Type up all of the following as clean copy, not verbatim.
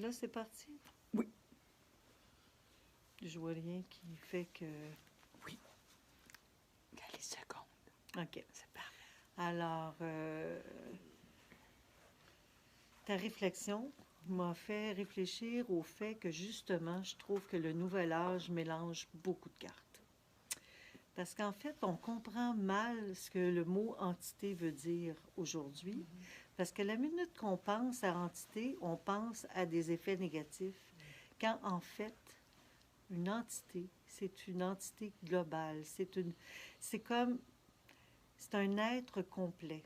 Là, c'est parti? Oui. Je vois rien qui fait que... Oui. Dans les secondes. OK. C'est parfait. Alors, ta réflexion m'a fait réfléchir au fait que, justement, je trouve que le nouvel âge mélange beaucoup de cartes. Parce qu'en fait, on comprend mal ce que le mot entité veut dire aujourd'hui. Parce que la minute qu'on pense à entité, on pense à des effets négatifs. Quand, en fait, une entité, c'est une entité globale. C'est comme, c'est un être complet.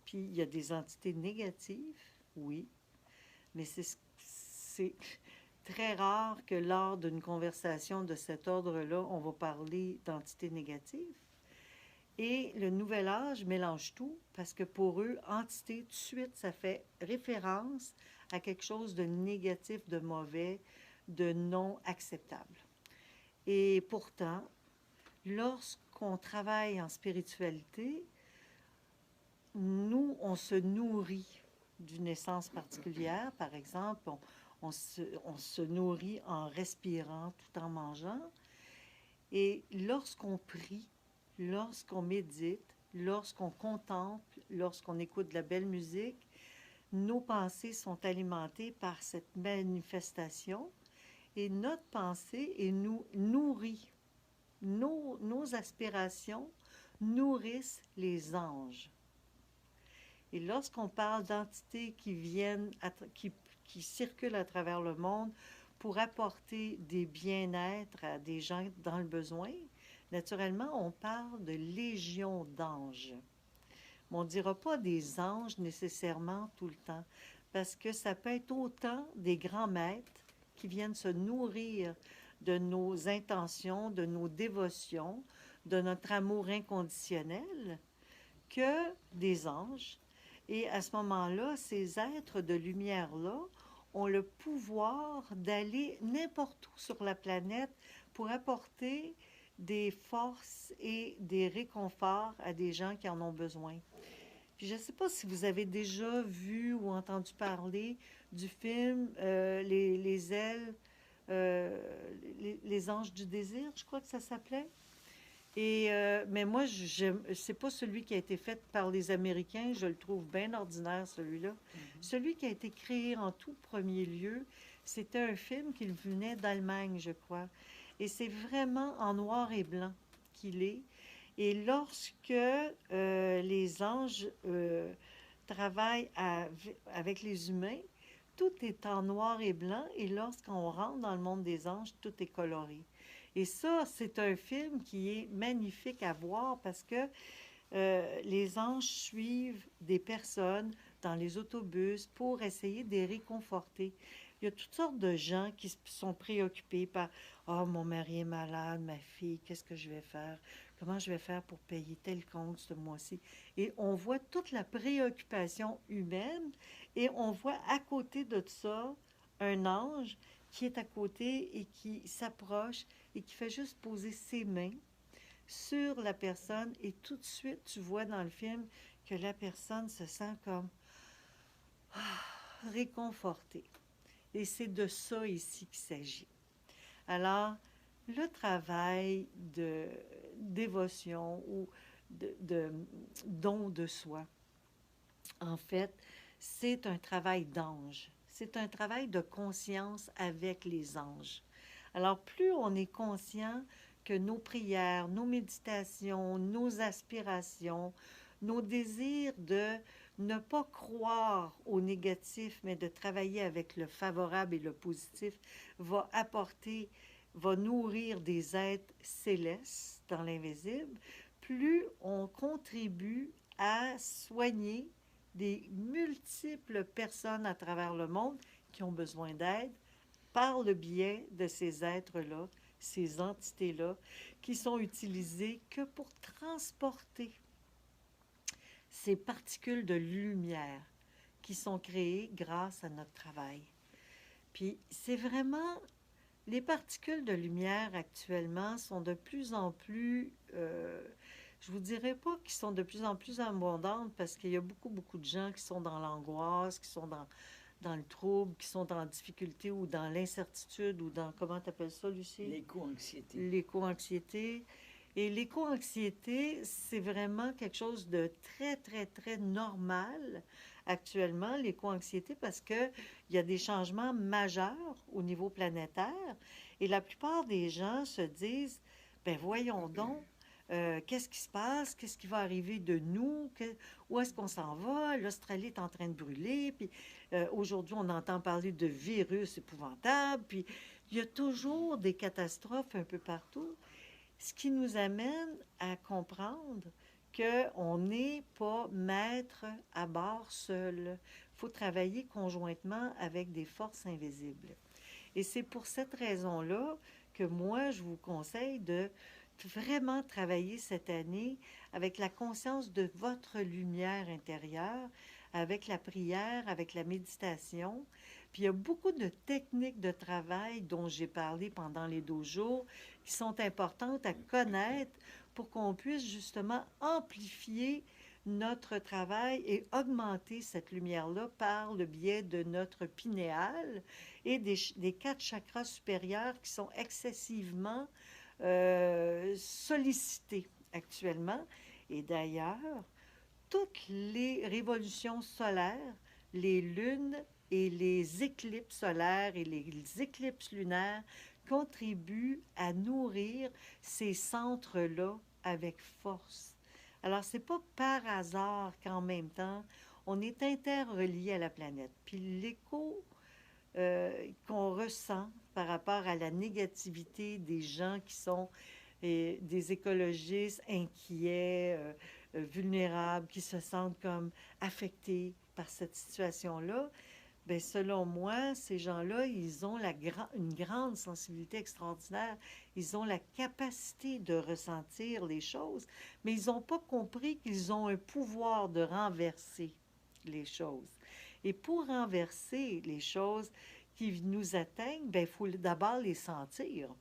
Puis il y a des entités négatives, oui, mais c'est très rare que lors d'une conversation de cet ordre-là, on va parler d'entités négatives. Et le nouvel âge mélange tout parce que pour eux, entité, tout de suite, ça fait référence à quelque chose de négatif, de mauvais, de non acceptable. Et pourtant, lorsqu'on travaille en spiritualité, nous, on se nourrit d'une essence particulière. Par exemple, on se nourrit en respirant tout en mangeant. Et lorsqu'on prie, lorsqu'on médite, lorsqu'on contemple, lorsqu'on écoute de la belle musique, nos pensées sont alimentées par cette manifestation et notre pensée nous nourrit. Nos aspirations nourrissent les anges. Et lorsqu'on parle d'entités qui viennent, qui circulent à travers le monde pour apporter des bien-être à des gens dans le besoin, naturellement, on parle de légion d'anges. Mais on ne dira pas des anges nécessairement tout le temps, parce que ça peut être autant des grands maîtres qui viennent se nourrir de nos intentions, de nos dévotions, de notre amour inconditionnel, que des anges. Et à ce moment-là, ces êtres de lumière-là ont le pouvoir d'aller n'importe où sur la planète pour apporter des forces et des réconforts à des gens qui en ont besoin. Puis je ne sais pas si vous avez déjà vu ou entendu parler du film les ailes, les anges du désir, je crois que ça s'appelait. Mais moi, c'est pas celui qui a été fait par les Américains. Je le trouve bien ordinaire, celui-là. Celui qui a été créé en tout premier lieu, c'était un film qui venait d'Allemagne, je crois. Et c'est vraiment en noir et blanc qu'il est. Et lorsque les anges travaillent avec les humains, tout est en noir et blanc. Et lorsqu'on rentre dans le monde des anges, tout est coloré. Et ça, c'est un film qui est magnifique à voir parce que les anges suivent des personnes dans les autobus pour essayer de les réconforter. Il y a toutes sortes de gens qui sont préoccupés par « Oh, mon mari est malade, ma fille, qu'est-ce que je vais faire? Comment je vais faire pour payer tel compte ce mois-ci? » Et on voit toute la préoccupation humaine et on voit à côté de ça un ange qui est à côté et qui s'approche et qui fait juste poser ses mains sur la personne et tout de suite, tu vois dans le film que la personne se sent comme réconfortée. Et c'est de ça ici qu'il s'agit. Alors, le travail de dévotion ou de don de soi, en fait, c'est un travail d'ange. C'est un travail de conscience avec les anges. Alors, plus on est conscient que nos prières, nos méditations, nos aspirations, nos désirs de ne pas croire au négatif, mais de travailler avec le favorable et le positif, va nourrir des êtres célestes dans l'invisible, plus on contribue à soigner des multiples personnes à travers le monde qui ont besoin d'aide par le biais de ces êtres-là, ces entités-là, qui sont utilisées que pour transporter ces particules de lumière qui sont créées grâce à notre travail. Puis c'est vraiment... Les particules de lumière actuellement sont de plus en plus... je vous dirais pas qu'ils sont de plus en plus abondantes parce qu'il y a beaucoup, beaucoup de gens qui sont dans l'angoisse, qui sont dans le trouble, qui sont en difficulté ou dans l'incertitude ou dans, comment tu appelles ça, Lucie? L'éco-anxiété. L'éco-anxiété. Et l'éco-anxiété, c'est vraiment quelque chose de très, très, très normal actuellement, l'éco-anxiété, parce qu'il y a des changements majeurs au niveau planétaire. Et la plupart des gens se disent, ben voyons donc, qu'est-ce qui se passe? Qu'est-ce qui va arriver de nous? Où est-ce qu'on s'en va? L'Australie est en train de brûler. Puis aujourd'hui, on entend parler de virus épouvantables. Puis il y a toujours des catastrophes un peu partout. Ce qui nous amène à comprendre qu'on n'est pas maître à bord seul. Il faut travailler conjointement avec des forces invisibles. Et c'est pour cette raison-là que moi, je vous conseille de vraiment travailler cette année avec la conscience de votre lumière intérieure, avec la prière, avec la méditation. Puis il y a beaucoup de techniques de travail dont j'ai parlé pendant les 12 jours qui sont importantes à connaître pour qu'on puisse justement amplifier notre travail et augmenter cette lumière-là par le biais de notre pinéal et des 4 chakras supérieurs qui sont excessivement sollicités actuellement. Et d'ailleurs, toutes les révolutions solaires, les lunes et les éclipses solaires et les éclipses lunaires contribuent à nourrir ces centres-là avec force. Alors, c'est pas par hasard qu'en même temps, on est interrelié à la planète. Puis l'écho qu'on ressent par rapport à la négativité des gens qui sont des écologistes inquiets, vulnérables, qui se sentent comme affectés par cette situation-là, bien, selon moi, ces gens-là, ils ont une grande sensibilité extraordinaire. Ils ont la capacité de ressentir les choses, mais ils n'ont pas compris qu'ils ont un pouvoir de renverser les choses. Et pour renverser les choses qui nous atteignent, bien, il faut d'abord les sentir.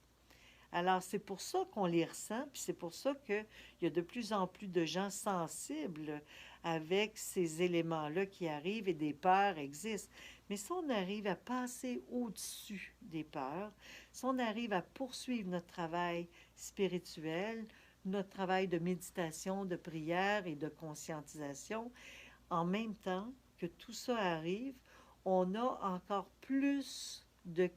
Alors, c'est pour ça qu'on les ressent, puis c'est pour ça qu'il y a de plus en plus de gens sensibles avec ces éléments-là qui arrivent et des peurs existent. Mais si on arrive à passer au-dessus des peurs, si on arrive à poursuivre notre travail spirituel, notre travail de méditation, de prière et de conscientisation, en même temps que tout ça arrive, on a encore plus de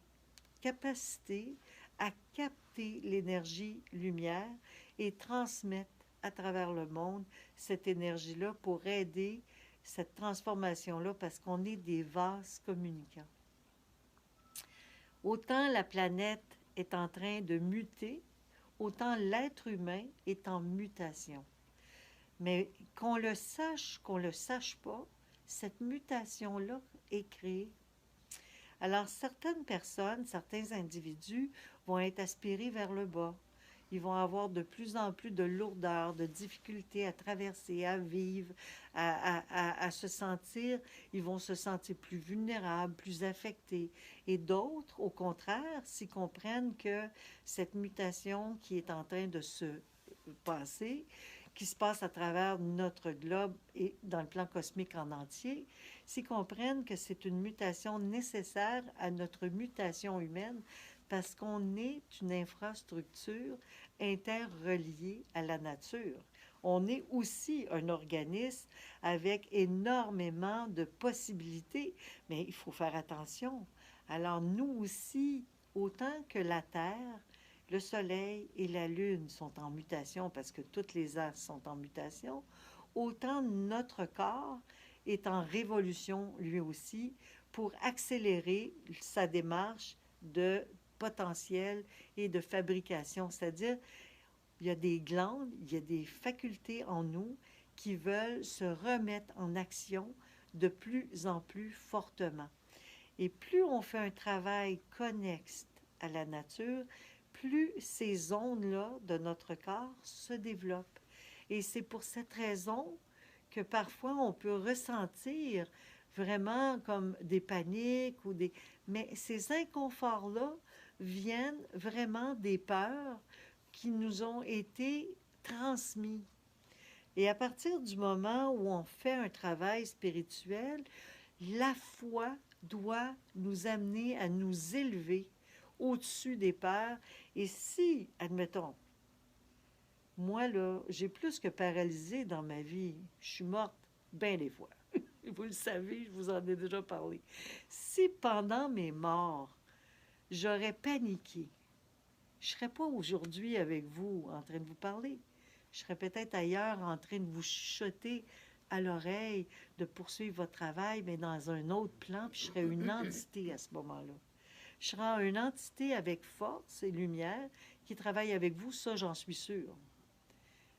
capacité à capter l'énergie lumière et transmettre à travers le monde cette énergie-là pour aider cette transformation-là parce qu'on est des vases communicants. Autant la planète est en train de muter, autant l'être humain est en mutation. Mais qu'on le sache pas, cette mutation-là est créée. Alors, certaines personnes, certains individus vont être aspirés vers le bas. Ils vont avoir de plus en plus de lourdeur, de difficultés à traverser, à vivre, à se sentir. Ils vont se sentir plus vulnérables, plus affectés. Et d'autres, au contraire, s'ils comprennent que cette mutation qui est en train de se passer, qui se passe à travers notre globe et dans le plan cosmique en entier, s'ils comprennent que c'est une mutation nécessaire à notre mutation humaine parce qu'on est une infrastructure interreliée à la nature. On est aussi un organisme avec énormément de possibilités, mais il faut faire attention. Alors nous aussi, autant que la Terre, le Soleil et la Lune sont en mutation parce que toutes les astres sont en mutation, autant notre corps est en révolution lui aussi pour accélérer sa démarche de potentiel et de fabrication. C'est-à-dire, il y a des glandes, il y a des facultés en nous qui veulent se remettre en action de plus en plus fortement. Et plus on fait un travail connexe à la nature, plus ces zones-là de notre corps se développent. Et c'est pour cette raison que parfois on peut ressentir vraiment comme des paniques ou des... Mais ces inconforts-là viennent vraiment des peurs qui nous ont été transmis. Et à partir du moment où on fait un travail spirituel, la foi doit nous amener à nous élever au-dessus des peurs. Et si, admettons, moi, là, j'ai plus que paralysé dans ma vie, je suis morte bien des fois. Vous le savez, je vous en ai déjà parlé. Si pendant mes morts, j'aurais paniqué, je ne serais pas aujourd'hui avec vous en train de vous parler. Je serais peut-être ailleurs en train de vous chuchoter à l'oreille, de poursuivre votre travail, mais dans un autre plan, puis je serais une entité à ce moment-là. Je serais une entité avec force et lumière qui travaille avec vous, ça j'en suis sûre.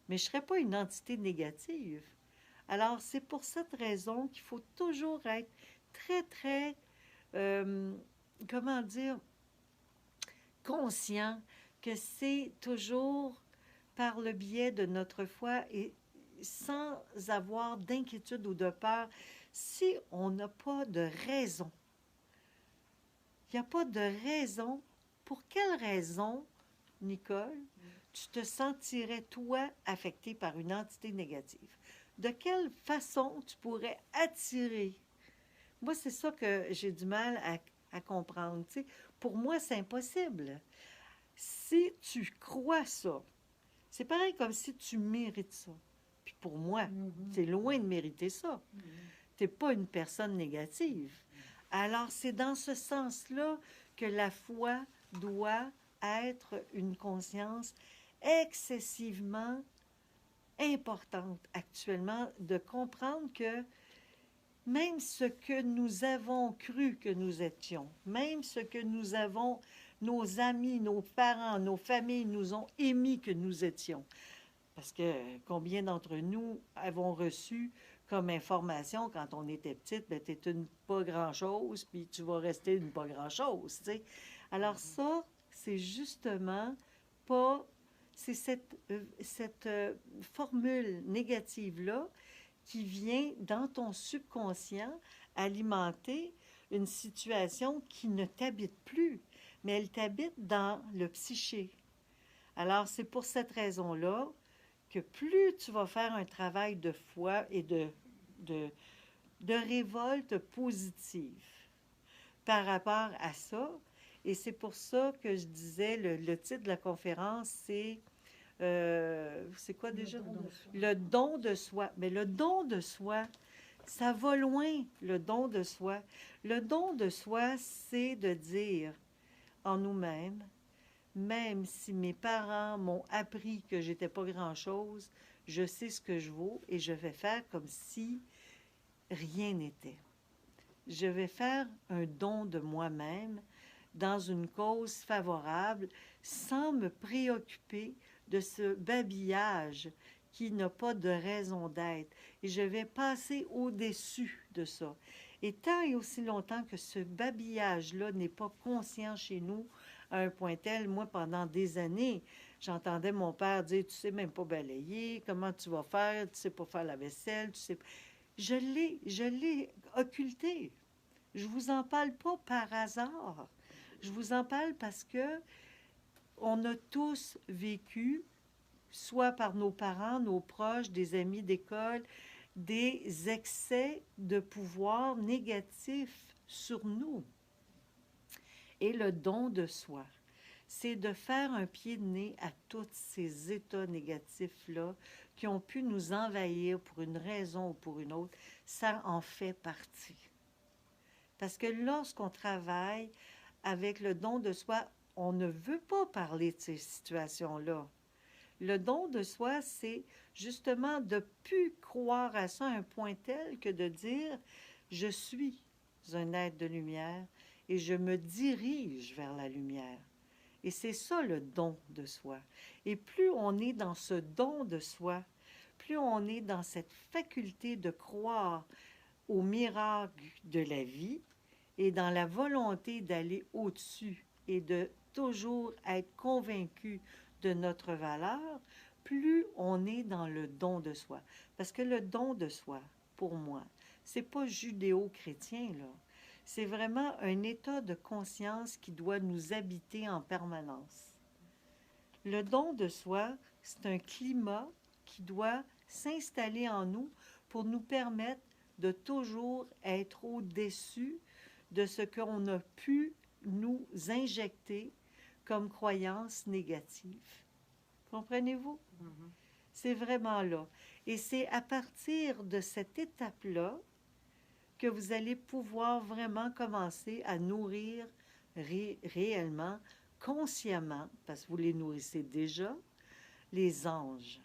Mais je ne serais pas une entité négative. Alors, c'est pour cette raison qu'il faut toujours être très, très, comment dire, conscient que c'est toujours par le biais de notre foi et sans avoir d'inquiétude ou de peur. Si on n'a pas de raison, il n'y a pas de raison, pour quelle raison, Nicole, tu te sentirais, toi, affecté par une entité négative? De quelle façon tu pourrais attirer? Moi, c'est ça que j'ai du mal à comprendre. Tu sais. Pour moi, c'est impossible. Si tu crois ça, c'est pareil comme si tu mérites ça. Puis pour moi, tu es loin de mériter ça. Tu n'es pas une personne négative. Alors, c'est dans ce sens-là que la foi doit être une conscience excessivement importante actuellement, de comprendre que même ce que nous avons cru que nous étions, même ce que nous avons, nos amis, nos parents, nos familles nous ont émis que nous étions. Parce que combien d'entre nous avons reçu comme information quand on était petite, ben, t'es une pas grand-chose, puis tu vas rester une pas grand-chose, tu sais. Alors ça, c'est justement pas... C'est cette formule négative-là qui vient dans ton subconscient alimenter une situation qui ne t'habite plus, mais elle t'habite dans le psyché. Alors, c'est pour cette raison-là que plus tu vas faire un travail de foi et de, de révolte positive par rapport à ça, et c'est pour ça que je disais, le titre de la conférence, c'est quoi déjà? Le don de soi. Mais le don de soi, ça va loin, le don de soi. Le don de soi, c'est de dire en nous-mêmes, même si mes parents m'ont appris que j'étais pas grand-chose, je sais ce que je vaux et je vais faire comme si rien n'était. Je vais faire un don de moi-même dans une cause favorable sans me préoccuper de ce babillage qui n'a pas de raison d'être. Et je vais passer au-dessus de ça. Et tant et aussi longtemps que ce babillage-là n'est pas conscient chez nous, à un point tel, moi, pendant des années, j'entendais mon père dire, tu sais même pas balayer, comment tu vas faire, tu sais pas faire la vaisselle, tu sais... Je l'ai occulté. Je vous en parle pas par hasard. Je vous en parle parce que on a tous vécu, soit par nos parents, nos proches, des amis d'école, des excès de pouvoir négatifs sur nous. Et le don de soi, c'est de faire un pied de nez à tous ces états négatifs-là qui ont pu nous envahir pour une raison ou pour une autre. Ça en fait partie. Parce que lorsqu'on travaille avec le don de soi, on ne veut pas parler de ces situations-là. Le don de soi, c'est justement de ne plus croire à ça à un point tel que de dire « je suis un être de lumière et je me dirige vers la lumière ». Et c'est ça le don de soi. Et plus on est dans ce don de soi, plus on est dans cette faculté de croire au miracle de la vie et dans la volonté d'aller au-dessus et de toujours être convaincu de notre valeur, plus on est dans le don de soi. Parce que le don de soi, pour moi, c'est pas judéo-chrétien, là. C'est vraiment un état de conscience qui doit nous habiter en permanence. Le don de soi, c'est un climat qui doit s'installer en nous pour nous permettre de toujours être au-dessus de ce qu'on a pu nous injecter comme croyances négatives. Comprenez-vous? C'est vraiment là. Et c'est à partir de cette étape-là que vous allez pouvoir vraiment commencer à nourrir réellement, consciemment, parce que vous les nourrissez déjà, les anges,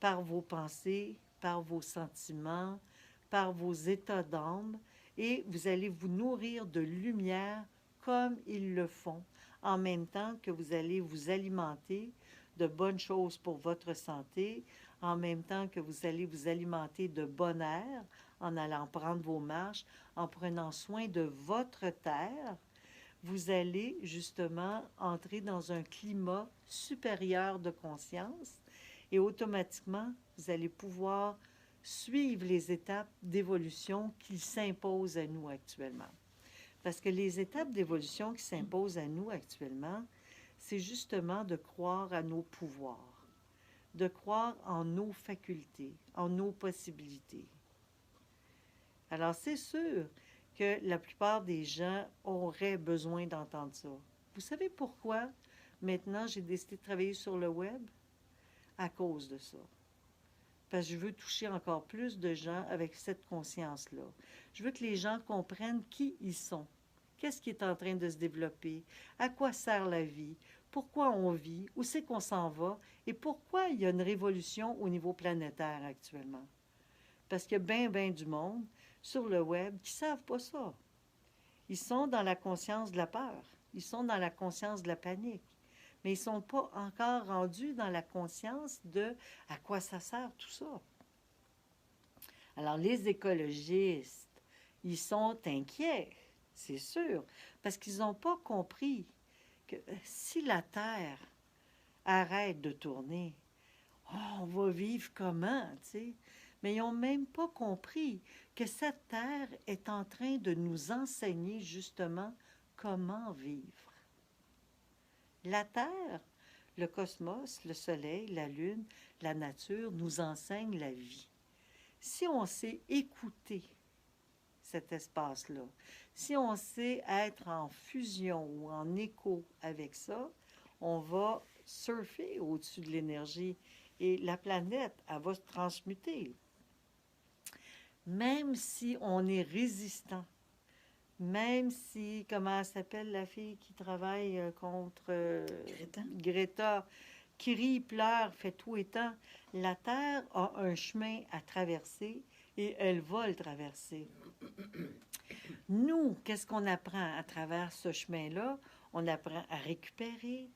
par vos pensées, par vos sentiments, par vos états d'âme, et vous allez vous nourrir de lumière comme ils le font, en même temps que vous allez vous alimenter de bonnes choses pour votre santé, en même temps que vous allez vous alimenter de bon air, en allant prendre vos marches, en prenant soin de votre terre, vous allez justement entrer dans un climat supérieur de conscience et automatiquement, vous allez pouvoir suivre les étapes d'évolution qui s'imposent à nous actuellement. Parce que les étapes d'évolution qui s'imposent à nous actuellement, c'est justement de croire à nos pouvoirs, de croire en nos facultés, en nos possibilités. Alors, c'est sûr que la plupart des gens auraient besoin d'entendre ça. Vous savez pourquoi maintenant j'ai décidé de travailler sur le web? À cause de ça. Parce que je veux toucher encore plus de gens avec cette conscience-là. Je veux que les gens comprennent qui ils sont. Qu'est-ce qui est en train de se développer? À quoi sert la vie? Pourquoi on vit? Où c'est qu'on s'en va? Et pourquoi il y a une révolution au niveau planétaire actuellement? Parce qu'il y a bien du monde sur le web qui ne savent pas ça. Ils sont dans la conscience de la peur. Ils sont dans la conscience de la panique. Mais ils ne sont pas encore rendus dans la conscience de à quoi ça sert tout ça. Alors, les écologistes, ils sont inquiets, c'est sûr, parce qu'ils n'ont pas compris que si la Terre arrête de tourner, oh, on va vivre comment, tu sais? Mais ils n'ont même pas compris que cette Terre est en train de nous enseigner justement comment vivre. La Terre, le cosmos, le Soleil, la Lune, la nature nous enseignent la vie. Si on sait écouter cet espace-là, si on sait être en fusion ou en écho avec ça, on va surfer au-dessus de l'énergie et la planète, elle va se transmuter. Même si on est résistant, même si, comment elle s'appelle la fille qui travaille contre Greta, qui rit, pleure, fait tout et tant, la Terre a un chemin à traverser et elle va le traverser. Nous, qu'est-ce qu'on apprend à travers ce chemin-là? On apprend à récupérer,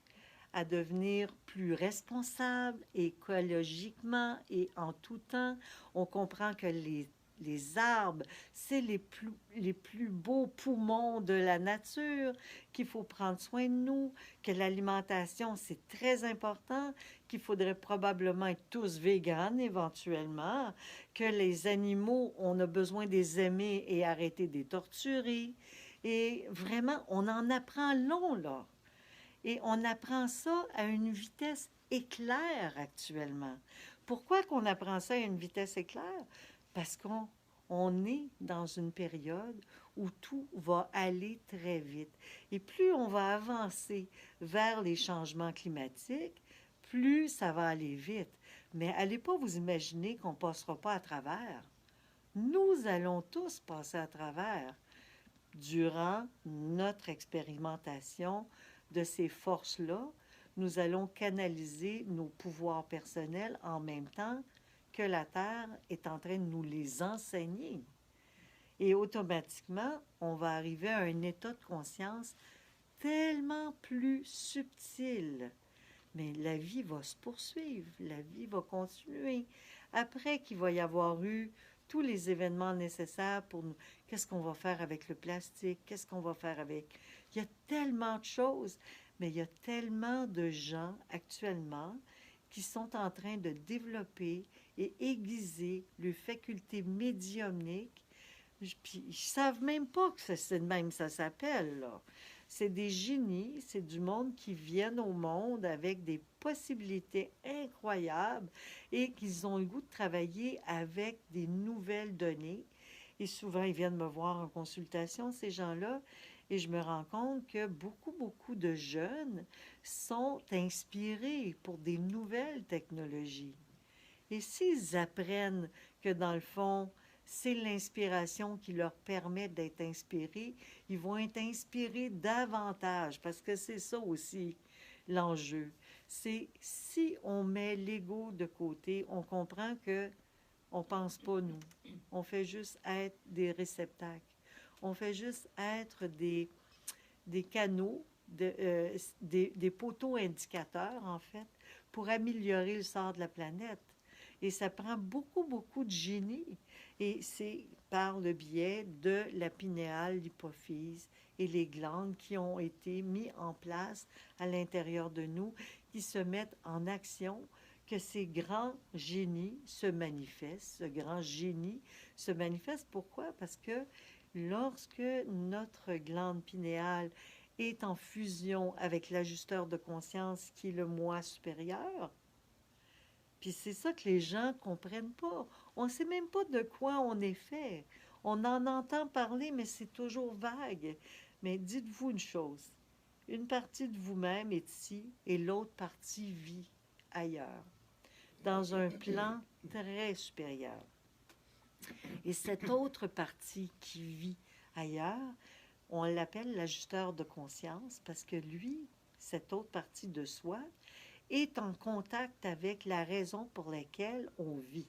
à devenir plus responsable écologiquement et en tout temps. On comprend que les arbres, c'est les plus beaux poumons de la nature, qu'il faut prendre soin de nous, que l'alimentation, c'est très important, qu'il faudrait probablement être tous véganes éventuellement, que les animaux, on a besoin de les aimer et arrêter de les torturer. Et vraiment, on en apprend long, là. Et on apprend ça à une vitesse éclair actuellement. Pourquoi qu'on apprend ça à une vitesse éclair? Parce qu'on est dans une période où tout va aller très vite. Et plus on va avancer vers les changements climatiques, plus ça va aller vite. Mais allez pas vous imaginer qu'on ne passera pas à travers. Nous allons tous passer à travers durant notre expérimentation de ces forces-là. Nous allons canaliser nos pouvoirs personnels en même temps que la Terre est en train de nous les enseigner. Et automatiquement, on va arriver à un état de conscience tellement plus subtil. Mais la vie va se poursuivre, la vie va continuer. Après qu'il va y avoir eu tous les événements nécessaires pour nous, qu'est-ce qu'on va faire avec le plastique, qu'est-ce qu'on va faire avec... Il y a tellement de choses, mais il y a tellement de gens actuellement qui sont en train de développer et aiguiser leurs facultés médiumniques. Puis ils ne savent même pas que c'est de même ça s'appelle, là. C'est des génies, c'est du monde qui viennent au monde avec des possibilités incroyables et qu'ils ont le goût de travailler avec des nouvelles données Et souvent, ils viennent me voir en consultation, ces gens-là, et je me rends compte que beaucoup de jeunes sont inspirés pour des nouvelles technologies. Et s'ils apprennent que, dans le fond, c'est l'inspiration qui leur permet d'être inspirés, ils vont être inspirés davantage, parce que c'est ça aussi l'enjeu. C'est si on met l'ego de côté, on comprend que on pense pas nous. On fait juste être des réceptacles. On fait juste être des canaux, des poteaux indicateurs, en fait, pour améliorer le sort de la planète. Et ça prend beaucoup de génie. Et c'est par le biais de la pinéale, l'hypophyse et les glandes qui ont été mis en place à l'intérieur de nous, qui se mettent en action, que ces grands génies se manifestent. Ce grand génie se manifeste. Pourquoi? Parce que lorsque notre glande pinéale est en fusion avec l'ajusteur de conscience qui est le moi supérieur, puis c'est ça que les gens comprennent pas. On ne sait même pas de quoi on est fait. On en entend parler, mais c'est toujours vague. Mais dites-vous une chose, une partie de vous-même est ici et l'autre partie vit ailleurs, dans un plan très supérieur. Et cette autre partie qui vit ailleurs, on l'appelle l'ajusteur de conscience parce que lui, cette autre partie de soi, est en contact avec la raison pour laquelle on vit.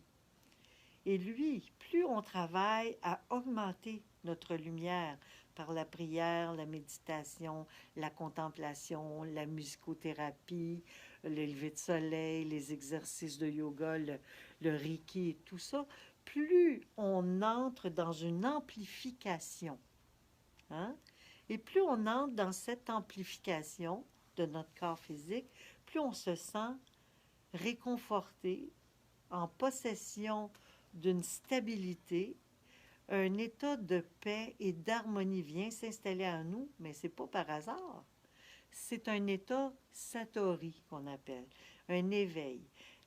Et lui, plus on travaille à augmenter notre lumière par la prière, la méditation, la contemplation, la musicothérapie, le lever de soleil, les exercices de yoga, le reiki et tout ça, plus on entre dans une amplification. Hein? Et plus on entre dans cette amplification de notre corps physique, plus on se sent réconforté, en possession d'une stabilité, un état de paix et d'harmonie vient s'installer en nous, mais c'est pas par hasard. C'est un état satori qu'on appelle, un éveil.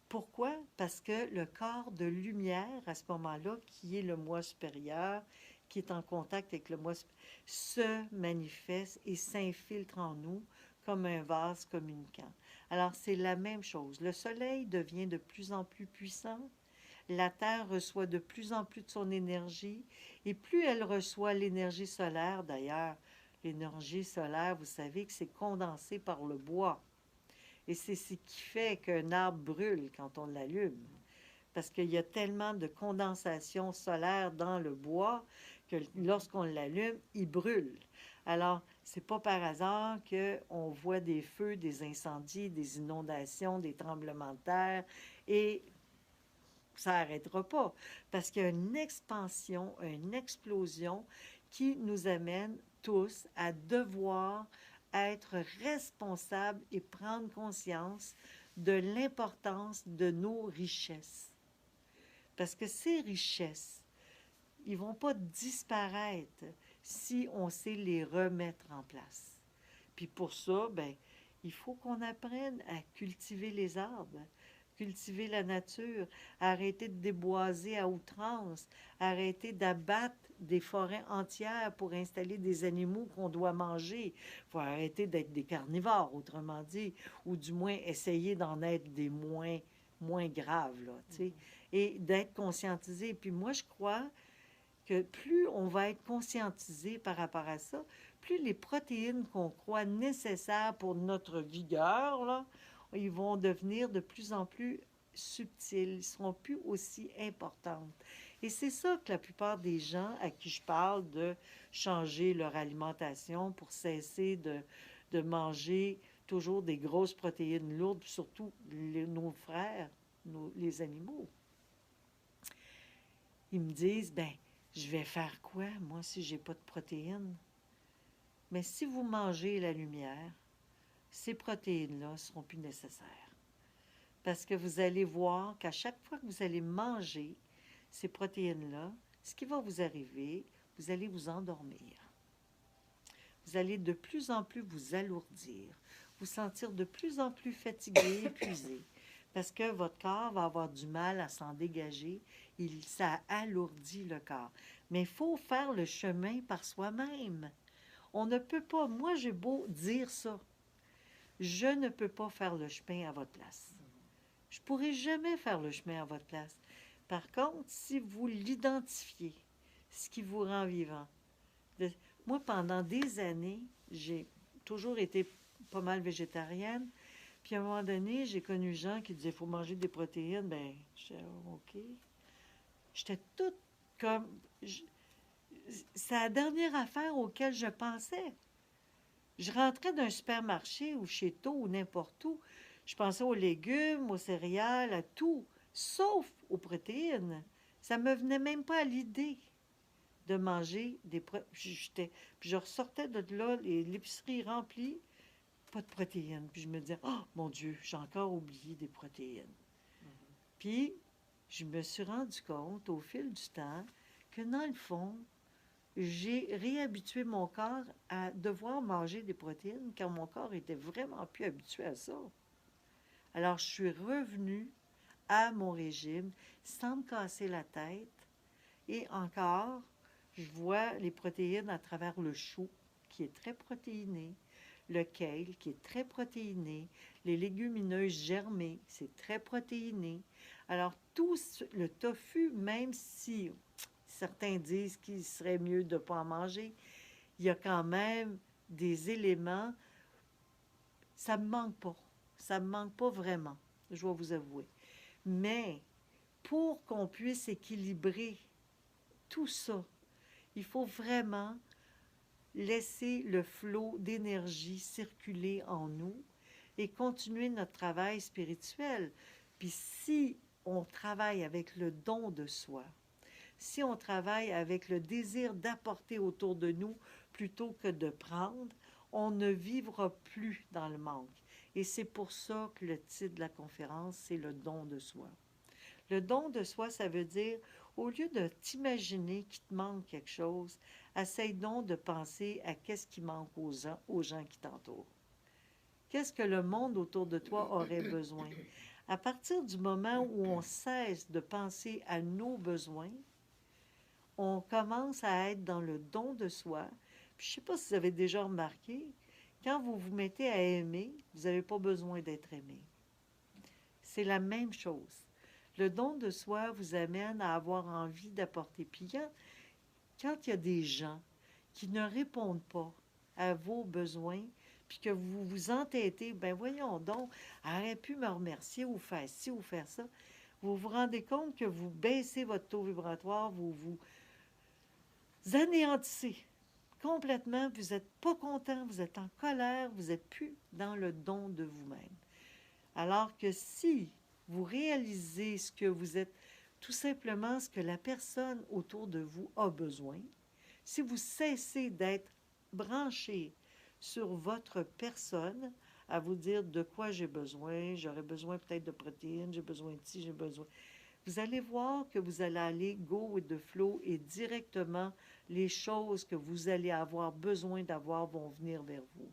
Pourquoi? Parce que le corps de lumière, à ce moment-là, qui est le moi supérieur, qui est en contact avec le moi supérieur, se manifeste et s'infiltre en nous comme un vase communicant. Alors, c'est la même chose. Le soleil devient de plus en plus puissant. La Terre reçoit de plus en plus de son énergie. Et plus elle reçoit l'énergie solaire, d'ailleurs, l'énergie solaire, vous savez que c'est condensé par le bois. Et c'est ce qui fait qu'un arbre brûle quand on l'allume. Parce qu'il y a tellement de condensation solaire dans le bois que lorsqu'on l'allume, il brûle. Alors, c'est pas par hasard qu'on voit des feux, des incendies, des inondations, des tremblements de terre, et ça n'arrêtera pas. Parce qu'il y a une expansion, une explosion qui nous amène tous à devoir être responsables et prendre conscience de l'importance de nos richesses. Parce que ces richesses, ils ne vont pas disparaître si on sait les remettre en place. Puis pour ça, ben, il faut qu'on apprenne à cultiver les arbres, cultiver la nature, arrêter de déboiser à outrance, arrêter d'abattre des forêts entières pour installer des animaux qu'on doit manger. Il faut arrêter d'être des carnivores, autrement dit, ou du moins essayer d'en être des moins graves, là, tu sais, et d'être conscientisé. Puis moi, je crois que plus on va être conscientisé par rapport à ça, plus les protéines qu'on croit nécessaires pour notre vigueur, là, ils vont devenir de plus en plus subtils, ils ne seront plus aussi importantes. Et c'est ça que la plupart des gens à qui je parle de changer leur alimentation pour cesser de manger toujours des grosses protéines lourdes, surtout nos frères, les animaux. Ils me disent, ben, je vais faire quoi, moi, si j'ai pas de protéines? Mais si vous mangez la lumière, ces protéines-là ne seront plus nécessaires. Parce que vous allez voir qu'à chaque fois que vous allez manger ces protéines-là, ce qui va vous arriver, vous allez vous endormir. Vous allez de plus en plus vous alourdir, vous sentir de plus en plus fatigué, épuisé. parce que votre corps va avoir du mal à s'en dégager. Ça alourdit le corps. Mais il faut faire le chemin par soi-même. On ne peut pas, moi j'ai beau dire ça, je ne peux pas faire le chemin à votre place. Je ne pourrai jamais faire le chemin à votre place. Par contre, si vous l'identifiez, ce qui vous rend vivant. Moi, pendant des années, j'ai toujours été pas mal végétarienne. Puis à un moment donné, j'ai connu gens qui disaient, il faut manger des protéines. Ben, j'étais, OK. J'étais toute comme... C'est la dernière affaire auquel je pensais. Je rentrais d'un supermarché ou chez Tôt ou n'importe où. Je pensais aux légumes, aux céréales, à tout, sauf aux protéines. Ça ne me venait même pas à l'idée de manger des protéines. Puis je ressortais de là, l'épicerie remplie, pas de protéines. Puis je me disais, oh mon Dieu, j'ai encore oublié des protéines. Puis je me suis rendu compte au fil du temps que dans le fond, j'ai réhabitué mon corps à devoir manger des protéines quand mon corps était vraiment plus habitué à ça. Alors, je suis revenue à mon régime sans me casser la tête. Et encore, je vois les protéines à travers le chou, qui est très protéiné, le kale, qui est très protéiné, les légumineuses germées, c'est très protéiné. Alors, tout le tofu, même si certains disent qu'il serait mieux de ne pas en manger, il y a quand même des éléments. Ça ne me manque pas. Ça ne me manque pas vraiment, je dois vous avouer. Mais pour qu'on puisse équilibrer tout ça, il faut vraiment laisser le flot d'énergie circuler en nous et continuer notre travail spirituel. Puis si on travaille avec le don de soi, si on travaille avec le désir d'apporter autour de nous plutôt que de prendre, on ne vivra plus dans le manque. Et c'est pour ça que le titre de la conférence, c'est le don de soi. Le don de soi, ça veut dire, au lieu de t'imaginer qu'il te manque quelque chose, essaye donc de penser à qu'est-ce qui manque aux gens qui t'entourent. Qu'est-ce que le monde autour de toi aurait besoin? À partir du moment où on cesse de penser à nos besoins, on commence à être dans le don de soi. Puis, je ne sais pas si vous avez déjà remarqué, quand vous vous mettez à aimer, vous n'avez pas besoin d'être aimé. C'est la même chose. Le don de soi vous amène à avoir envie d'apporter. Puis quand il y a des gens qui ne répondent pas à vos besoins, puis que vous vous entêtez, ben voyons donc, elle aurait pu me remercier ou faire ci ou faire ça, vous vous rendez compte que vous baissez votre taux vibratoire, vous anéantissez complètement, vous n'êtes pas content, vous êtes en colère, vous n'êtes plus dans le don de vous-même. Alors que si vous réalisez ce que vous êtes, tout simplement ce que la personne autour de vous a besoin, si vous cessez d'être branché sur votre personne, à vous dire de quoi j'ai besoin, j'aurais besoin peut-être de protéines, j'ai besoin de ci, j'ai besoin. Vous allez voir que vous allez aller go with the flow et directement les choses que vous allez avoir besoin d'avoir vont venir vers vous.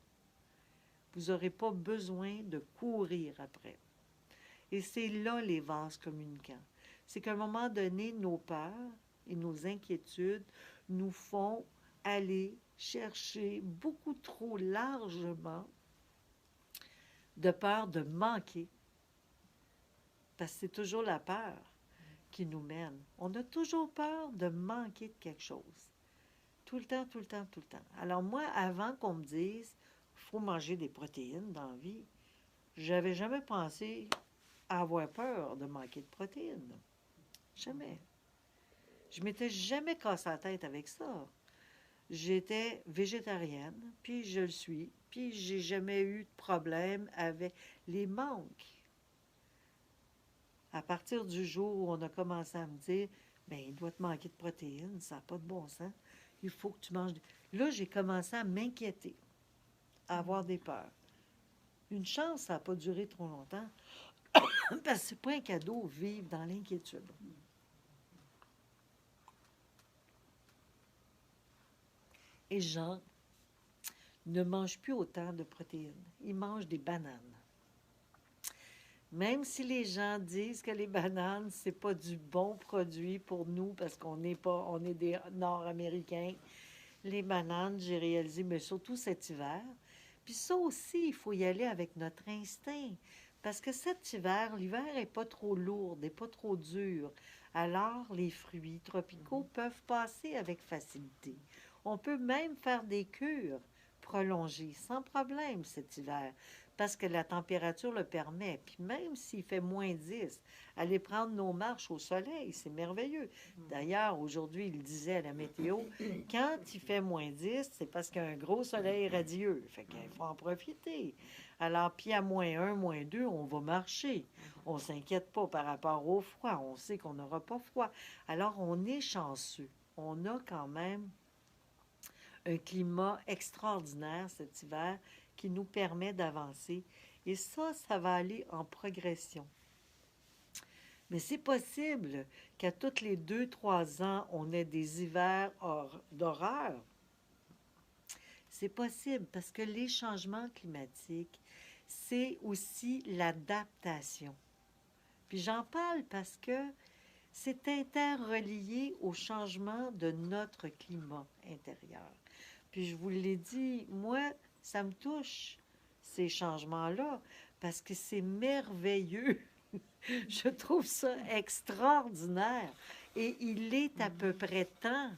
Vous n'aurez pas besoin de courir après. Et c'est là les vases communicants. C'est qu'à un moment donné, nos peurs et nos inquiétudes nous font aller chercher beaucoup trop largement de peur de manquer. Parce que c'est toujours la peur qui nous mène. On a toujours peur de manquer de quelque chose. Tout le temps, tout le temps, tout le temps. Alors moi, avant qu'on me dise qu'il faut manger des protéines dans la vie, j'avais jamais pensé à avoir peur de manquer de protéines. Jamais. Je m'étais jamais cassé la tête avec ça. J'étais végétarienne, puis je le suis, puis j'ai jamais eu de problème avec les manques. À partir du jour où on a commencé à me dire, bien, il doit te manquer de protéines, ça n'a pas de bon sens, il faut que tu manges. Là, j'ai commencé à m'inquiéter, à avoir des peurs. Une chance, ça n'a pas duré trop longtemps, parce que c'est pas un cadeau, vivre dans l'inquiétude. Et Jean ne mange plus autant de protéines. Il mange des bananes. Même si les gens disent que les bananes, c'est pas du bon produit pour nous parce qu'on n'est pas, on est des Nord-Américains. Les bananes, j'ai réalisé, mais surtout cet hiver. Puis ça aussi, il faut y aller avec notre instinct. Parce que cet hiver, l'hiver est pas trop lourd, n'est pas trop dur. Alors, les fruits tropicaux peuvent passer avec facilité. On peut même faire des cures prolongées sans problème cet hiver, parce que la température le permet. Puis même s'il fait -10, aller prendre nos marches au soleil, c'est merveilleux. D'ailleurs, aujourd'hui, il disait à la météo, quand il fait -10, c'est parce qu'il y a un gros soleil radieux. Fait qu'il faut en profiter. Alors, puis à -1, -2, on va marcher. On ne s'inquiète pas par rapport au froid. On sait qu'on n'aura pas froid. Alors, on est chanceux. On a quand même un climat extraordinaire cet hiver qui nous permet d'avancer. Et ça va aller en progression. Mais c'est possible qu'à tous les 2, 3 ans, on ait des hivers d'horreur. C'est possible parce que les changements climatiques, c'est aussi l'adaptation. Puis j'en parle parce que c'est interrelié au changement de notre climat intérieur. Puis je vous l'ai dit, moi, ça me touche, ces changements-là, parce que c'est merveilleux. Je trouve ça extraordinaire. Et il est à peu près temps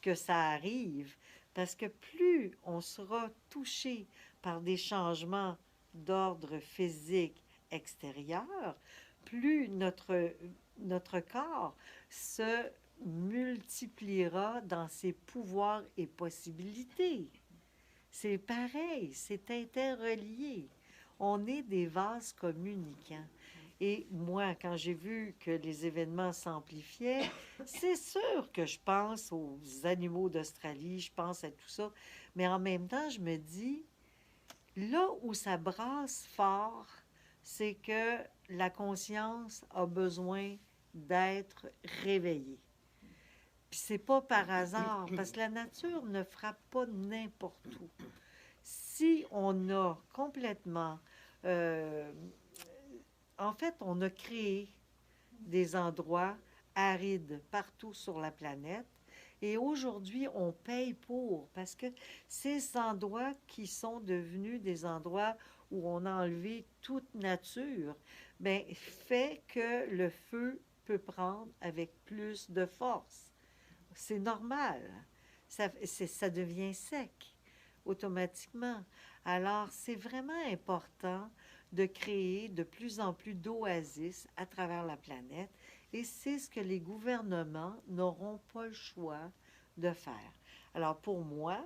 que ça arrive, parce que plus on sera touché par des changements d'ordre physique extérieur, plus notre corps se multipliera dans ses pouvoirs et possibilités. C'est pareil, c'est interrelié. On est des vases communicants. Et moi, quand j'ai vu que les événements s'amplifiaient, c'est sûr que je pense aux animaux d'Australie, je pense à tout ça. Mais en même temps, je me dis, là où ça brasse fort, c'est que la conscience a besoin d'être réveillée. Puis c'est pas par hasard, parce que la nature ne frappe pas n'importe où. Si on a complètement... en fait, on a créé des endroits arides partout sur la planète. Et aujourd'hui, on paye pour, parce que ces endroits qui sont devenus des endroits où on a enlevé toute nature, ben, fait que le feu peut prendre avec plus de force. C'est normal. Ça devient sec automatiquement. Alors, c'est vraiment important de créer de plus en plus d'oasis à travers la planète. Et c'est ce que les gouvernements n'auront pas le choix de faire. Alors, pour moi,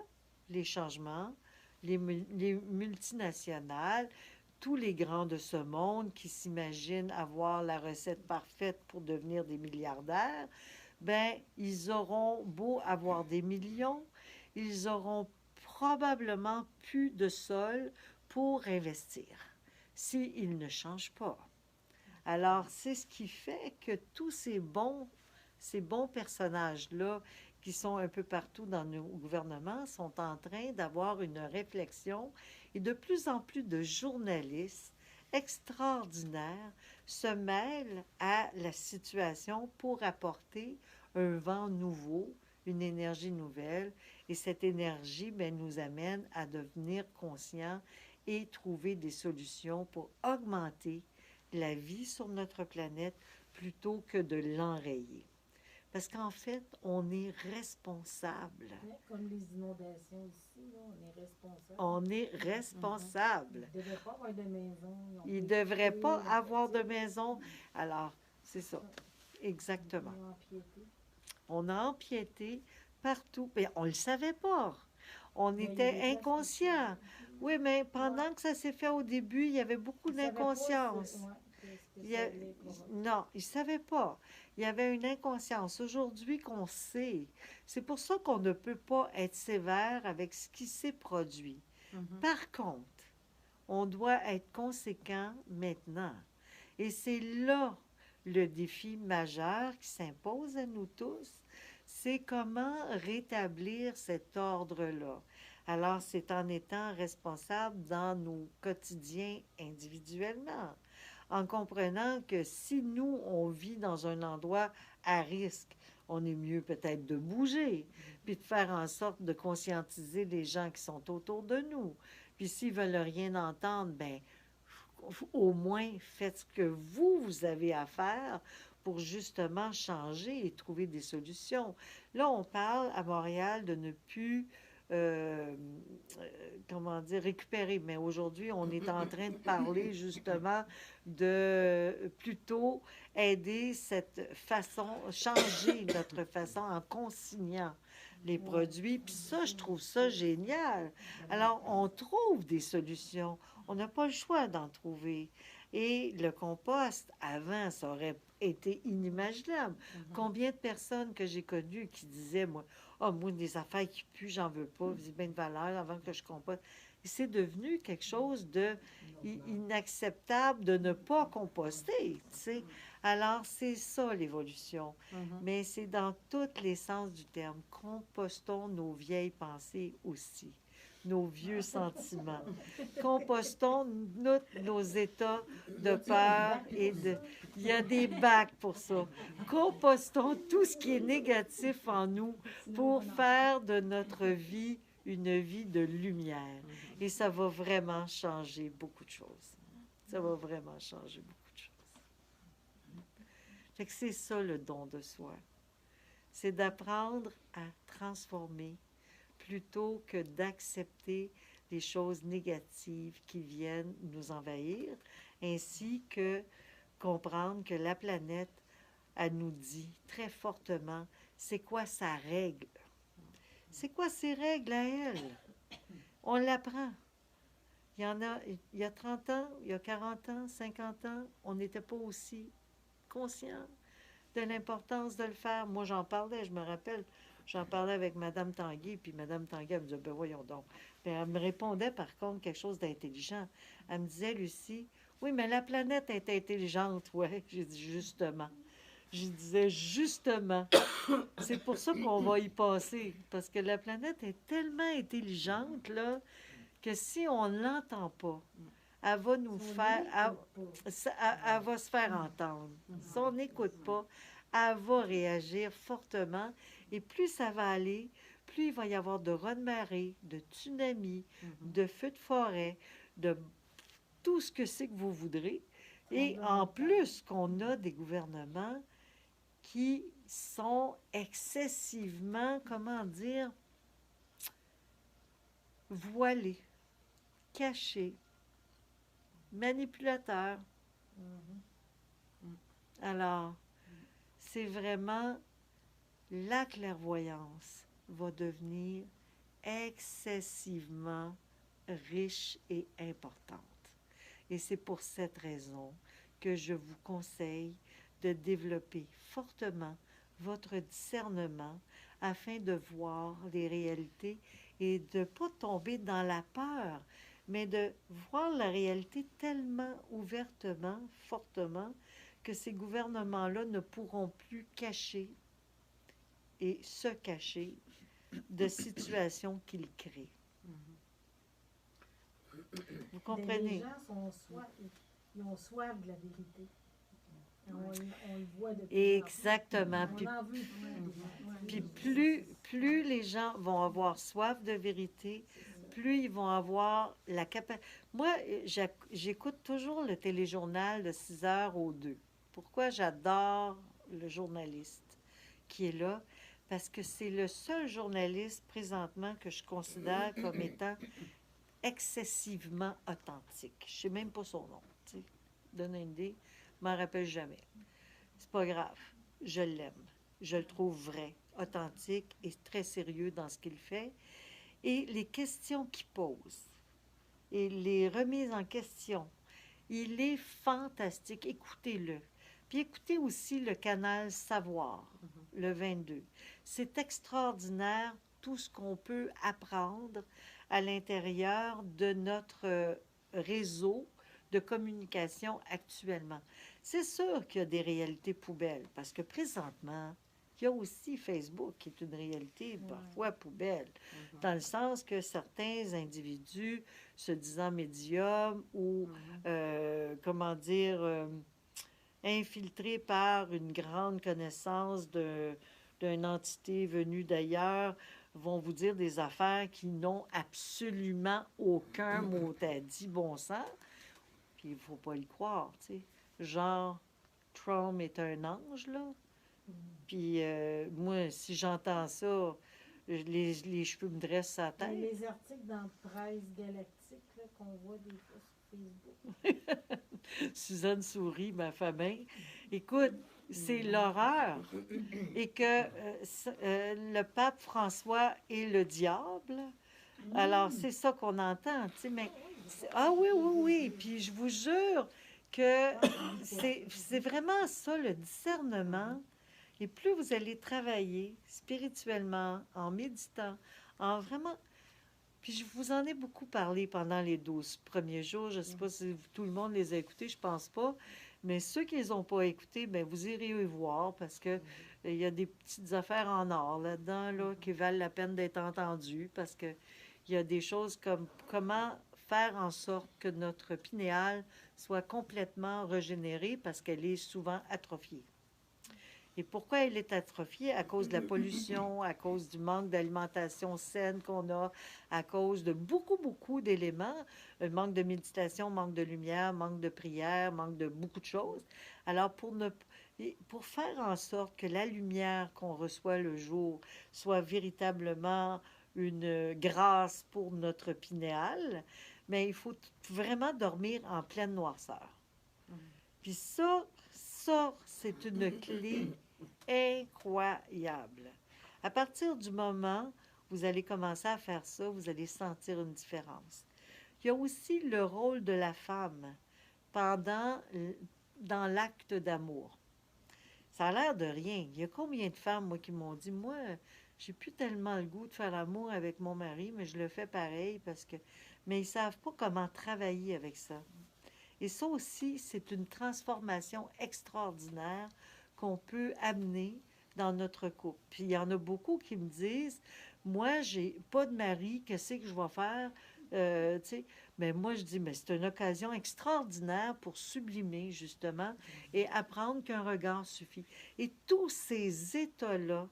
les changements, les multinationales, tous les grands de ce monde qui s'imaginent avoir la recette parfaite pour devenir des milliardaires, ben, ils auront beau avoir des millions, ils auront probablement plus de sol pour investir s'ils ne changent pas. Alors, c'est ce qui fait que tous ces bons personnages-là qui sont un peu partout dans nos gouvernements sont en train d'avoir une réflexion et de plus en plus de journalistes extraordinaires se mêlent à la situation pour apporter un vent nouveau, une énergie nouvelle. Et cette énergie nous amène à devenir conscients et trouver des solutions pour augmenter la vie sur notre planète plutôt que de l'enrayer. Parce qu'en fait, on est responsable. Comme les inondations ici, là, on est responsable. On est responsable. Ils ne devraient pas avoir de maison. Ils ne devraient pas avoir de maison. Alors, c'est ça. Exactement. On a empiété partout. Mais on ne le savait pas. On était inconscients. Oui, mais pendant que ça s'est fait au début, il y avait beaucoup d'inconscience. Non, ils ne savaient pas. Il y avait une inconscience. Aujourd'hui qu'on sait, c'est pour ça qu'on ne peut pas être sévère avec ce qui s'est produit. Par contre, on doit être conséquent maintenant. Et c'est là le défi majeur qui s'impose à nous tous, c'est comment rétablir cet ordre-là. Alors, c'est en étant responsable dans nos quotidiens individuellement, en comprenant que si nous, on vit dans un endroit à risque, on est mieux peut-être de bouger, puis de faire en sorte de conscientiser les gens qui sont autour de nous. Puis s'ils veulent rien entendre, ben au moins faites ce que vous avez à faire pour justement changer et trouver des solutions. Là, on parle à Montréal de ne plus, comment dire, récupérer. Mais aujourd'hui, on est en train de parler justement de plutôt aider cette façon, changer notre façon en consignant les produits. Puis ça, je trouve ça génial. Alors, on trouve des solutions. On n'a pas le choix d'en trouver. Et le compost, avant, ça aurait été inimaginable. Combien de personnes que j'ai connues qui disaient, moi, oh, moi, des affaires qui puent, j'en veux pas, c'est bien de valeur avant que je composte. Et c'est devenu quelque chose de inacceptable de ne pas composter, tu sais. Alors, c'est ça l'évolution. Mais c'est dans tous les sens du terme. Compostons nos vieilles pensées aussi, nos vieux sentiments. Compostons nos états de peur et de... Il y a des bacs pour ça. Compostons tout ce qui est négatif en nous pour faire de notre vie une vie de lumière. Et ça va vraiment changer beaucoup de choses. Ça va vraiment changer beaucoup de choses. Fait que c'est ça le don de soi. C'est d'apprendre à transformer plutôt que d'accepter les choses négatives qui viennent nous envahir, ainsi que comprendre que la planète, elle nous dit très fortement c'est quoi sa règle. C'est quoi ses règles à elle? On l'apprend. Il y en a, il y a 30 ans, il y a 40 ans, 50 ans, on n'était pas aussi conscient de l'importance de le faire. Moi, j'en parlais, je me rappelle, j'en parlais avec Mme Tanguay, puis Mme Tanguay, elle me disait, ben voyons donc. Mais elle me répondait, par contre, quelque chose d'intelligent. Elle me disait, Lucie, oui, mais la planète est intelligente, ouais. J'ai dit, justement. Je disais, justement. C'est pour ça qu'on va y passer, parce que la planète est tellement intelligente, là, que si on ne l'entend pas, elle va nous faire... Elle va se faire entendre. Si on n'écoute pas, elle va réagir fortement. Et plus ça va aller, plus il va y avoir de raz-de-marée, de tsunamis, de feux de forêt, de tout ce que c'est que vous voudrez. Et en plus qu'on a des gouvernements qui sont excessivement, comment dire, voilés, cachés, manipulateurs. Alors, c'est vraiment la clairvoyance va devenir excessivement riche et importante. Et c'est pour cette raison que je vous conseille de développer fortement votre discernement afin de voir les réalités et de ne pas tomber dans la peur, mais de voir la réalité tellement ouvertement, fortement, que ces gouvernements-là ne pourront plus cacher et se cacher de situations qu'ils créent. Vous comprenez? Les gens sont ils ont soif de la vérité. On le voit depuis. Exactement. On en veut plus. Puis plus les gens vont avoir soif de vérité, plus ils vont avoir la capacité. Moi, j'écoute toujours le téléjournal de 6 heures aux 2. Pourquoi j'adore le journaliste qui est là? Parce que c'est le seul journaliste présentement que je considère comme étant excessivement authentique. Je ne sais même pas son nom. Tu sais. Donne une idée, je ne m'en rappelle jamais. C'est pas grave. Je l'aime. Je le trouve vrai, authentique et très sérieux dans ce qu'il fait. Et les questions qu'il pose et les remises en question, il est fantastique. Écoutez-le. Puis écoutez aussi le canal Savoir, le 22. C'est extraordinaire tout ce qu'on peut apprendre à l'intérieur de notre réseau de communication actuellement. C'est sûr qu'il y a des réalités poubelles, parce que présentement, il y a aussi Facebook qui est une réalité parfois poubelle, dans le sens que certains individus se disant médiums ou, comment dire, infiltrés par une grande connaissance d'une entité venue d'ailleurs, vont vous dire des affaires qui n'ont absolument aucun mot à dit bon sens, puis il ne faut pas y croire, tu sais. Genre, Trump est un ange, là. Puis moi, si j'entends ça, les cheveux me dressent à la Mais tête. les articles dans Presse Galactique là, qu'on voit des fois sur Facebook. Suzanne sourit, ma famille. Écoute, c'est l'horreur. Et que le pape François est le diable. Alors, c'est ça qu'on entend, tu sais, mais... Ah oui, oui, oui. Puis je vous jure que c'est vraiment ça, le discernement. Et plus vous allez travailler spirituellement, en méditant, en vraiment... Puis je vous en ai beaucoup parlé pendant les 12 premiers jours. Je ne sais pas si tout le monde les a écoutés, je pense pas. Mais ceux qui les ont pas écoutés, bien, vous irez y voir parce que il y a des petites affaires en or là-dedans là, qui valent la peine d'être entendues parce que il y a des choses comme comment faire en sorte que notre pinéale soit complètement régénérée parce qu'elle est souvent atrophiée. Et pourquoi elle est atrophiée? À cause de la pollution, à cause du manque d'alimentation saine qu'on a, à cause de beaucoup, beaucoup d'éléments. Manque de méditation, manque de lumière, manque de prière, manque de beaucoup de choses. Alors, pour faire en sorte que la lumière qu'on reçoit le jour soit véritablement une grâce pour notre pinéal, mais il faut vraiment dormir en pleine noirceur. Puis ça, c'est une clé incroyable. À partir du moment où vous allez commencer à faire ça, vous allez sentir une différence. Il y a aussi le rôle de la femme dans l'acte d'amour. Ça a l'air de rien. Il y a combien de femmes, moi, qui m'ont dit, moi, j'ai plus tellement le goût de faire l'amour avec mon mari, mais je le fais pareil parce que... Mais ils ne savent pas comment travailler avec ça. Et ça aussi, c'est une transformation extraordinaire qu'on peut amener dans notre couple. Puis il y en a beaucoup qui me disent, moi, j'ai pas de mari, qu'est-ce que je vais faire? Tu sais, mais moi, je dis, mais c'est une occasion extraordinaire pour sublimer, justement, et apprendre qu'un regard suffit. Et tous ces états-là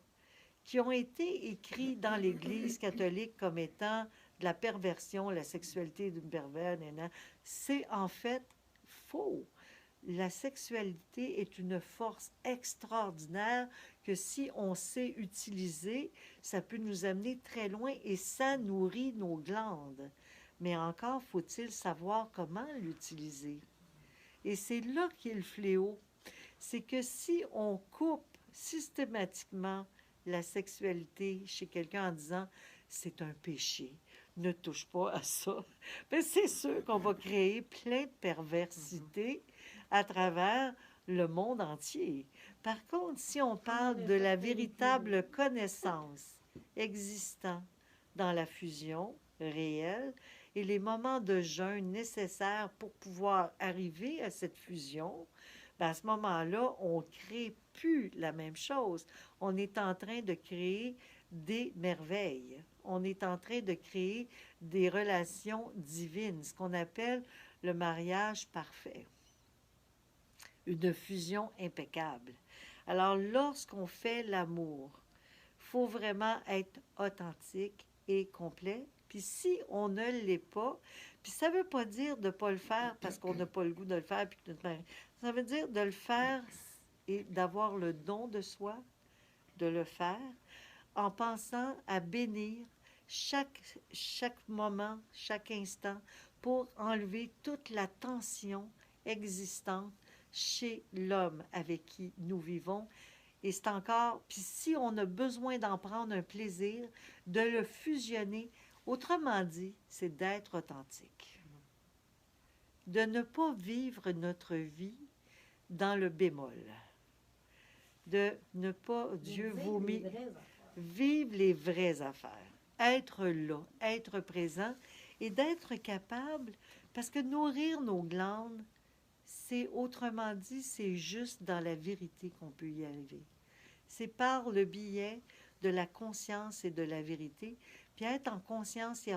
qui ont été écrits dans l'Église catholique comme étant de la perversion, la sexualité d'une pervers, c'est en fait faux. La sexualité est une force extraordinaire que si on sait utiliser, ça peut nous amener très loin et ça nourrit nos glandes. Mais encore faut-il savoir comment l'utiliser. Et c'est là qu'est le fléau. C'est que si on coupe systématiquement la sexualité chez quelqu'un en disant « c'est un péché », ne touche pas à ça, mais c'est sûr qu'on va créer plein de perversité à travers le monde entier. Par contre, si on parle de la véritable connaissance existant dans la fusion réelle et les moments de jeûne nécessaires pour pouvoir arriver à cette fusion, ben à ce moment-là, on ne crée plus la même chose. On est en train de créer des merveilles. On est en train de créer des relations divines, ce qu'on appelle le mariage parfait. Une fusion impeccable. Alors, lorsqu'on fait l'amour, il faut vraiment être authentique et complet. Puis si on ne l'est pas, puis ça ne veut pas dire de ne pas le faire parce qu'on n'a pas le goût de le faire, puis ça veut dire de le faire et d'avoir le don de soi, de le faire, en pensant à bénir chaque moment, chaque instant, pour enlever toute la tension existante chez l'homme avec qui nous vivons. Et c'est encore, puis si on a besoin d'en prendre un plaisir, de le fusionner, autrement dit, c'est d'être authentique. De ne pas vivre notre vie dans le bémol. De ne pas, Dieu vous met, vivre les vraies affaires. Être là, être présent et d'être capable, parce que nourrir nos glandes, c'est autrement dit, c'est juste dans la vérité qu'on peut y arriver. C'est par le biais de la conscience et de la vérité. Puis être en conscience et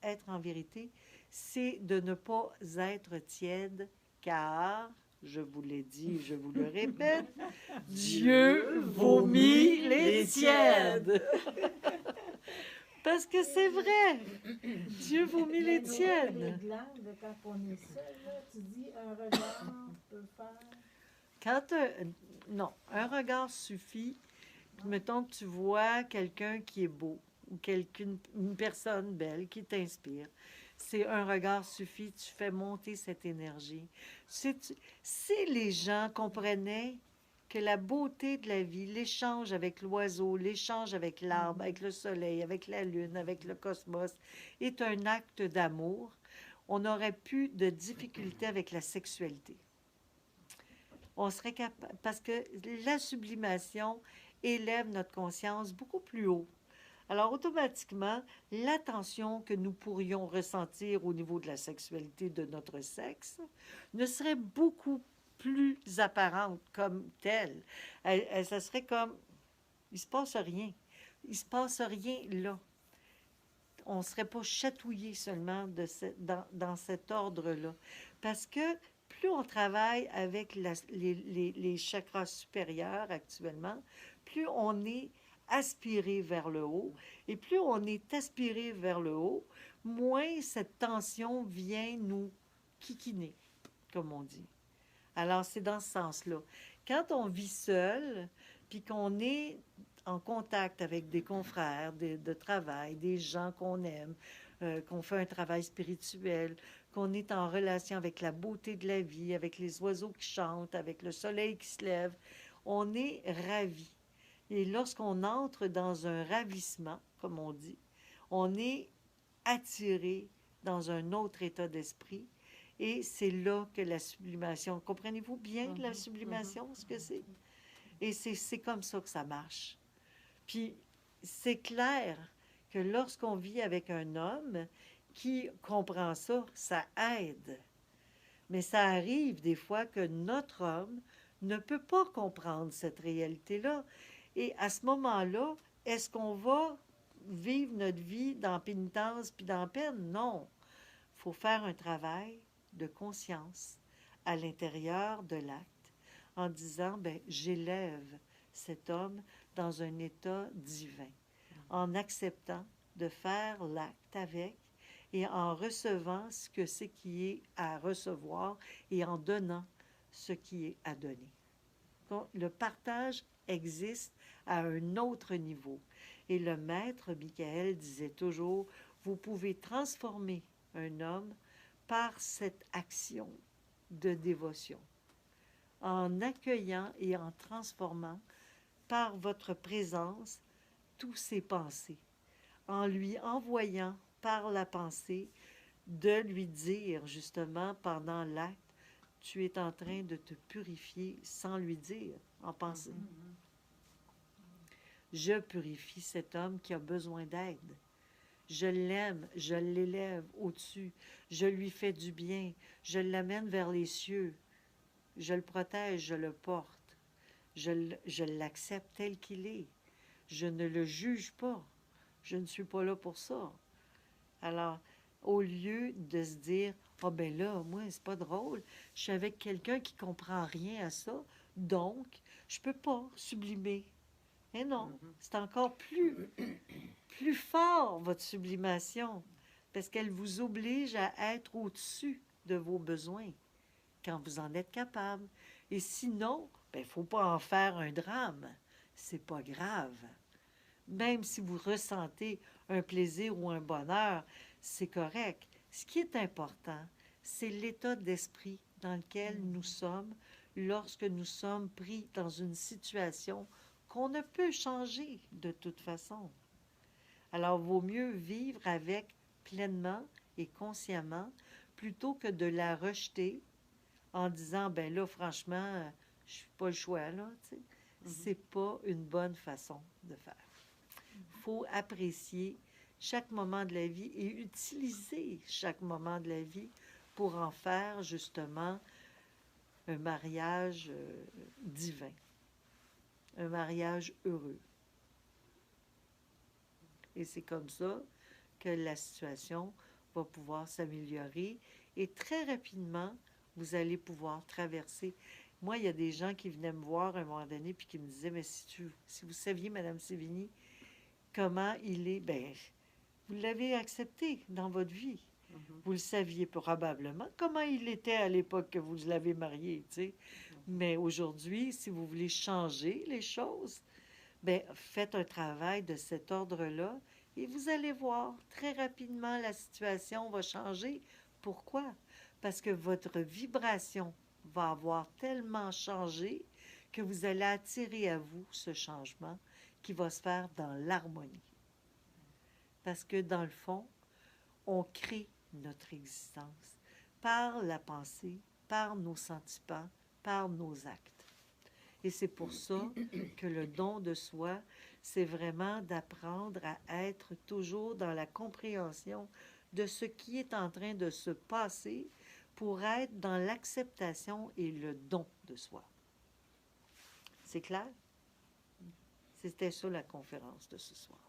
être en vérité, c'est de ne pas être tiède, car, je vous l'ai dit, je vous le répète, Dieu vomit les tièdes. Parce que c'est vrai, Dieu vomit les Les tièdes. glandes, quand on est seul, là, tu dis un regard peut faire. Quand non, un regard suffit. Mettons que tu vois quelqu'un qui est beau ou une personne belle qui t'inspire. C'est un regard suffit, tu fais monter cette énergie. Si les gens comprenaient que la beauté de la vie, l'échange avec l'oiseau, l'échange avec l'arbre, avec le soleil, avec la lune, avec le cosmos, est un acte d'amour, on n'aurait plus de difficulté avec la sexualité. On serait capable, parce que la sublimation élève notre conscience beaucoup plus haut. Alors, automatiquement, l'attention que nous pourrions ressentir au niveau de la sexualité de notre sexe ne serait beaucoup plus apparente comme telle. Ça serait comme, il se passe rien. Il se passe rien là. On ne serait pas chatouillé seulement dans cet ordre-là. Parce que plus on travaille avec les chakras supérieurs actuellement, plus on est aspiré vers le haut. Et plus on est aspiré vers le haut, moins cette tension vient nous kikiner, comme on dit. Alors, c'est dans ce sens-là. Quand on vit seul, puis qu'on est en contact avec des confrères de travail, des gens qu'on aime, qu'on fait un travail spirituel, qu'on est en relation avec la beauté de la vie, avec les oiseaux qui chantent, avec le soleil qui se lève, on est ravi. Et lorsqu'on entre dans un ravissement, comme on dit, on est attiré dans un autre état d'esprit. Et c'est là que la sublimation, comprenez-vous bien la sublimation, ce que c'est? Et c'est comme ça que ça marche. Puis c'est clair que lorsqu'on vit avec un homme qui comprend ça, ça aide. Mais ça arrive des fois que notre homme ne peut pas comprendre cette réalité-là. Et à ce moment-là, est-ce qu'on va vivre notre vie dans pénitence puis dans peine? Non. Il faut faire un travail de conscience à l'intérieur de l'acte en disant, ben, j'élève cet homme dans un état divin, en acceptant de faire l'acte avec et en recevant ce que c'est qui est à recevoir et en donnant ce qui est à donner. Donc, le partage existe à un autre niveau. Et le maître Michael disait toujours, vous pouvez transformer un homme par cette action de dévotion, en accueillant et en transformant par votre présence tous ses pensées, en lui envoyant par la pensée de lui dire justement pendant l'acte, tu es en train de te purifier sans lui dire en pensée. Je purifie cet homme qui a besoin d'aide. Je l'aime, je l'élève au-dessus, je lui fais du bien, je l'amène vers les cieux, je le protège, je le porte, je l'accepte tel qu'il est, je ne le juge pas, je ne suis pas là pour ça. Alors, au lieu de se dire, ah ben là, moi, c'est pas drôle, je suis avec quelqu'un qui comprend rien à ça, donc, je peux pas sublimer. Mais non, c'est encore plus fort, votre sublimation, parce qu'elle vous oblige à être au-dessus de vos besoins, quand vous en êtes capable. Et sinon, il ne faut pas en faire un drame. C'est pas grave. Même si vous ressentez un plaisir ou un bonheur, c'est correct. Ce qui est important, c'est l'état d'esprit dans lequel nous sommes lorsque nous sommes pris dans une situation qu'on ne peut changer de toute façon. Alors, vaut mieux vivre avec pleinement et consciemment plutôt que de la rejeter en disant, ben là, franchement, je suis pas le choix, là, tu sais. C'est pas une bonne façon de faire. Il faut apprécier chaque moment de la vie et utiliser chaque moment de la vie pour en faire, justement, un mariage divin. un mariage heureux. Et c'est comme ça que la situation va pouvoir s'améliorer. Et très rapidement, vous allez pouvoir traverser. Moi, il y a des gens qui venaient me voir à un moment donné puis qui me disaient, mais si vous saviez, Madame Sévigny, comment il est, ben, vous l'avez accepté dans votre vie. Vous le saviez probablement comment il était à l'époque que vous l'avez marié, tu sais. Mais aujourd'hui, si vous voulez changer les choses, ben, faites un travail de cet ordre-là et vous allez voir, très rapidement, la situation va changer. Pourquoi? Parce que votre vibration va avoir tellement changé que vous allez attirer à vous ce changement qui va se faire dans l'harmonie. Parce que dans le fond, on crée notre existence par la pensée, par nos sentiments, par nos actes. Et c'est pour ça que le don de soi, c'est vraiment d'apprendre à être toujours dans la compréhension de ce qui est en train de se passer pour être dans l'acceptation et le don de soi. C'est clair? C'était ça la conférence de ce soir.